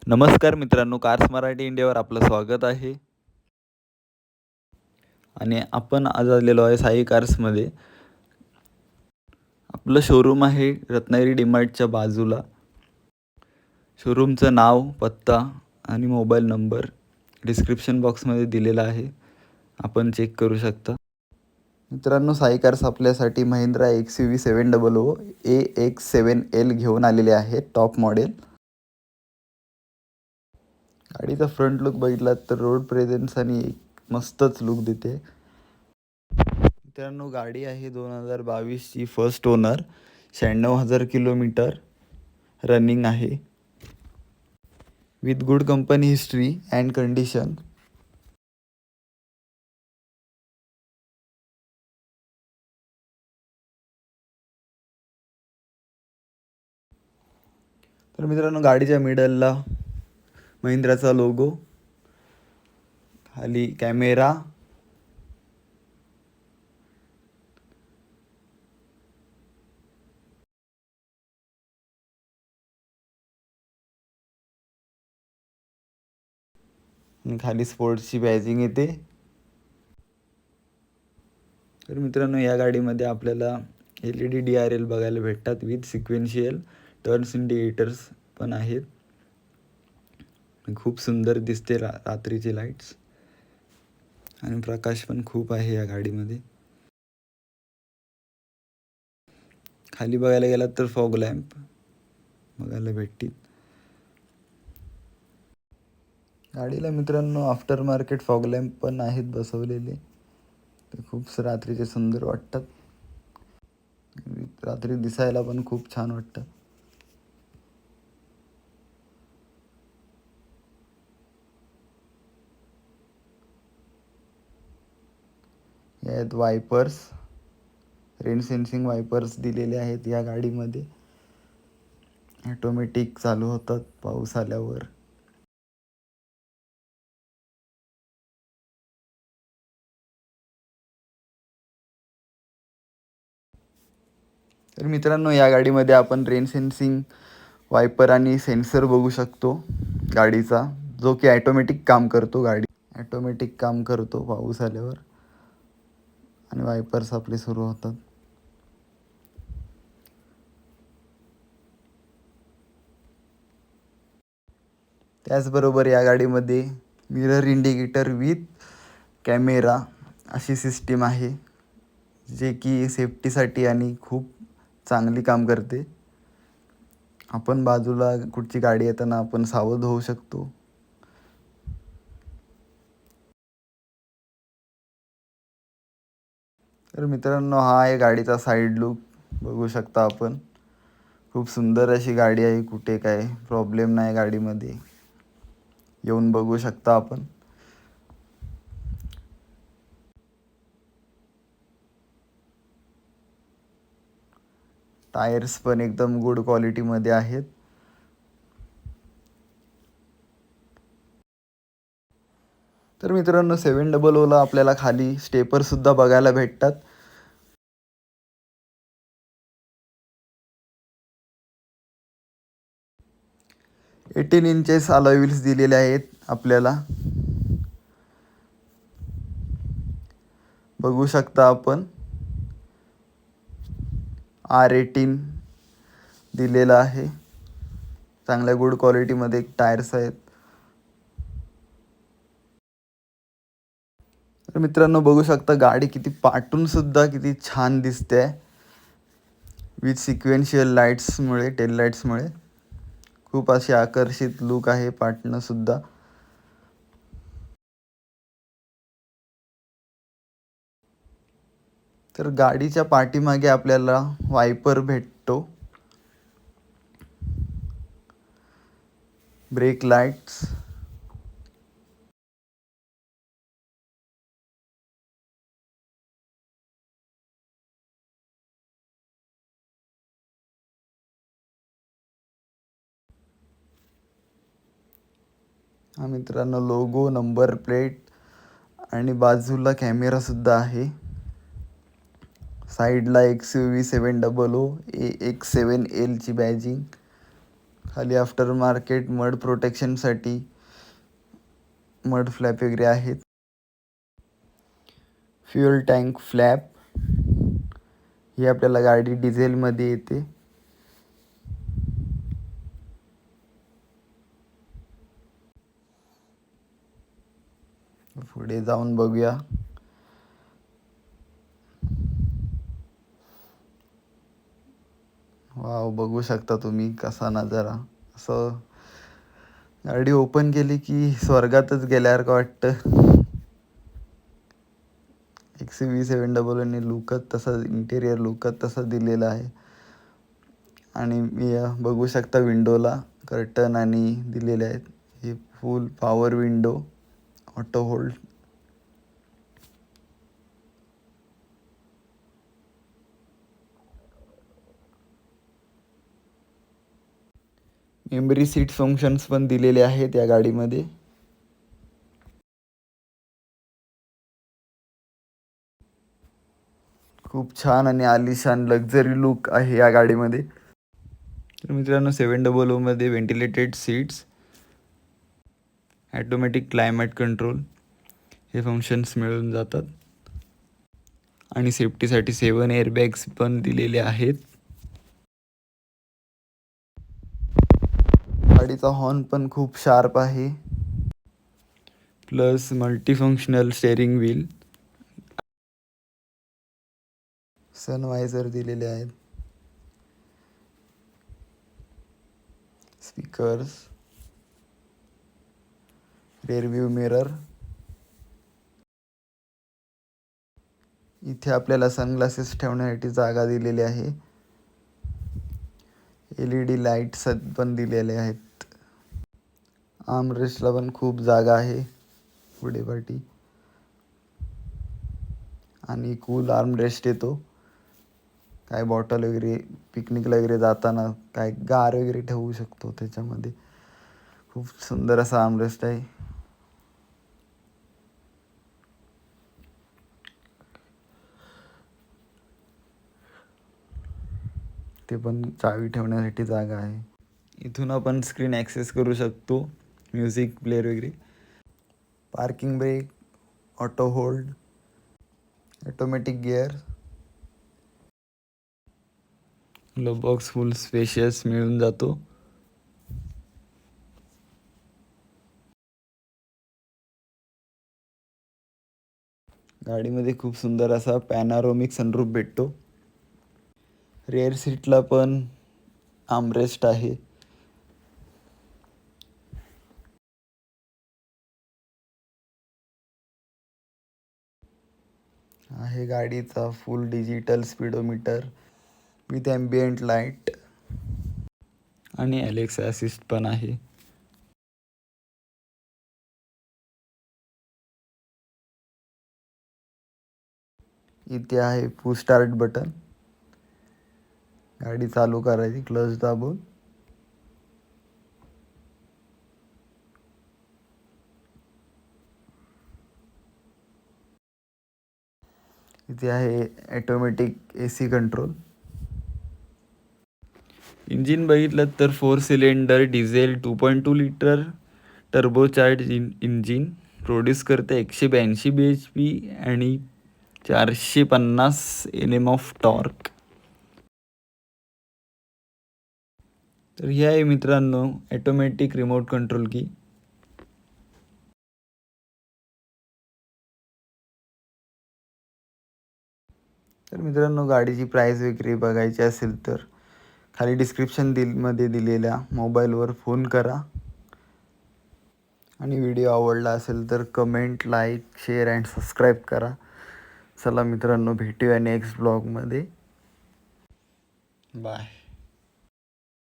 नमस्कार मित्रांनो, कार्स मराठी इंडियावर आपलं स्वागत आहे. आणि आपण आज आलेलो आहे साई कार्समध्ये. आपलं शोरूम आहे रत्नागिरी डीमार्टच्या बाजूला. शोरूमचं नाव, पत्ता आणि मोबाईल नंबर डिस्क्रिप्शन बॉक्समध्ये दिलेला आहे, आपण चेक करू शकता. मित्रांनो, साई कार्स आपल्यासाठी महिंद्रा XUV700 AX7L घेऊन आलेले आहे, टॉप मॉडेल. गाडीचा फ्रंट लुक बघितला तर रोड प्रेझेन्स आणि एक मस्तच लुक देते. मित्रांनो, गाडी आहे 2022ची फर्स्ट ओनर. 96,000 किलोमीटर रनिंग आहे, with good company history and condition. तर मित्रांनो, गाडीच्या मिडलला महिंद्राचा लोगो, खाली कॅमेरा, आणि खाली स्पोर्ट्सची बॅजिंग येते. तर मित्रांनो, या गाडीमध्ये आपल्याला LED DRL बघायला भेटतात, विथ सिक्वेन्शियल टर्न्स इंडिकेटर्स पण आहेत. खूप सुंदर दिसते रात्रीचे लाईट्स, आणि प्रकाश पण खूप आहे या गाडीमध्ये. खाली बघायला गेलात तर फॉग लॅम्प बघायला भेटतील. गाडीला मित्रांनो आफ्टर मार्केट फॉग लॅम्प पण आहेत बसवलेले. ते खूप रात्रीचे सुंदर वाटतात, रात्री दिसायला पण खूप छान वाटतं. यात वायपर्स, रेन सेन्सिंग वायपर्स दिलेले आहेत या गाडीमध्ये. ऑटोमॅटिक चालू होतात पाऊस आल्यावर. तर मित्रांनो, या गाडीमध्ये आपण रेन सेन्सिंग वायपर आणि सेन्सर बघू शकतो गाडीचा, जो की ॲटोमॅटिक काम करतो. गाडी ॲटोमॅटिक काम करतो पाऊस आल्यावर, आणि वायपर्स आपले सुरू होतात. त्याचबरोबर या गाडीमध्ये मिरर इंडिकेटर विथ कॅमेरा अशी सिस्टीम आहे, जे की सेफ्टीसाठी आणि खूप चांगली काम करते. आपण बाजूला कुठची गाडी येताना आपण सावध होऊ शकतो. तर मित्रांनो, हा आहे गाडीचा साईड लुक, बघू शकता आपण. खूप सुंदर अशी गाडी आहे, कुठे काय प्रॉब्लेम नाही गाडीमध्ये, येऊन बघू शकता आपण. टायर्स पण एकदम गुड क्वालिटीमध्ये आहेत. तर मित्रांनो, 700ला आपल्याला खाली स्टेपरसुद्धा बघायला भेटतात. 18 इंचेस अलॉय व्हील्स दिलेले आहेत आपल्याला, बघू शकता आपण. R18 दिलेला आहे, चांगल्या गुड क्वालिटीमध्ये टायर्स आहेत. तर मित्रांनो, बघू शकता गाडी किती पाटून सुद्धा किती छान दिसते, विथ सिक्वेन्शियल लाईट्समुळे, टेल लाईट्समुळे खूप अशी आकर्षित लुक आहे पाटणं सुद्धा. तर गाडीच्या पाठीमागे आपल्याला वायपर भेटतो, ब्रेक लाईट्स, हा मित्रांनो लोगो, नंबर प्लेट, आणि बाजूला कॅमेरासुद्धा आहे. साईडला XUV700 AX7L ची बॅजिंग, खाली आफ्टर मार्केट मड प्रोटेक्शनसाठी मड फ्लॅप वगैरे आहेत. फ्युअल टँक फ्लॅप ही आपल्याला गाडी डिझेलमध्ये येते. पुढे जाऊन बघूया. वाव, बघू शकता तुम्ही कसा नजारा. असं गाडी ओपन केली की स्वर्गातच गेल्यासारखं वाटतं. XUV700 लुकच तसा, इंटेरियर लुकच तसा दिलेला आहे. आणि मी बघू शकता विंडोला कर्टन आणि दिलेले आहेत. हे फुल power window, auto hold. Memory seat functions पण दिलेले आहेत या गाडीमध्ये. खूप छान आणि आलिशान लक्झरी लुक आहे या गाडीमध्ये. तर मित्रांनो, 700मध्ये ventilated seats, automatic climate control हे फंक्शन्स मिळून जातात. आणि सेफ्टीसाठी 7 एअरबॅग्स पण दिलेले आहेत. गाडीचा हॉर्न पण खूप शार्प आहे. प्लस मल्टीफंक्शनल स्टेअरिंग व्हील, सनवायझर दिलेले आहेत, स्पीकर्स, रेअर व्ह्यू मिरर. इथे आपल्याला सनग्लासेस ठेवण्यासाठी जागा दिलेली आहे. LED लाईट्स पण दिलेले आहेत. आर्मरेस्टला पण खूप जागा आहे पुढे पाठी. आणि कूल आर्मरेस्ट येतो. काय बॉटल वगैरे पिकनिकला वगैरे जाताना काय गार वगैरे ठेवू शकतो त्याच्यामध्ये. खूप सुंदर असा आर्मरेस्ट आहे. ते पण चावी ठेवण्यासाठी जागा आहे. इथून आपण स्क्रीन ॲक्सेस करू शकतो, म्युझिक प्लेअर वगैरे. Parking brake, auto hold, automatic gear. Glove box full spacious मिळून जातो. गाडीमध्ये खूप सुंदर असा पॅनारोमिक सनरूफ भेटतो. रेअर सीटला पण आर्मरेस्ट आहे. आहे गाडीचा full digital speedometer with ambient light आणि अलेक्सा असिस्ट पण आहे. इथे आहे पुश स्टार्ट बटन. गाडी चालू करायची क्लच दाबून. इथे आहे ॲटोमॅटिक AC कंट्रोल. इंजिन बघितलं तर 4 cylinder diesel 2.2 litre turbocharge engine produce करते 182 bhp आणि 450 Nm ऑफ टॉर्क. तर ही आहे मित्रांनो ॲटोमॅटिक रिमोट कंट्रोल की. तर मित्रांनो, गाडीची प्राईस वगैरे बघायची असेल तर खाली डिस्क्रिप्शन मध्ये दिलेल्या मोबाईलवर फोन करा. आणि व्हिडिओ आवडला असेल तर comment, like, share and subscribe करा. चला मित्रांनो, भेटूया नेक्स्ट ब्लॉगमध्ये. बाय.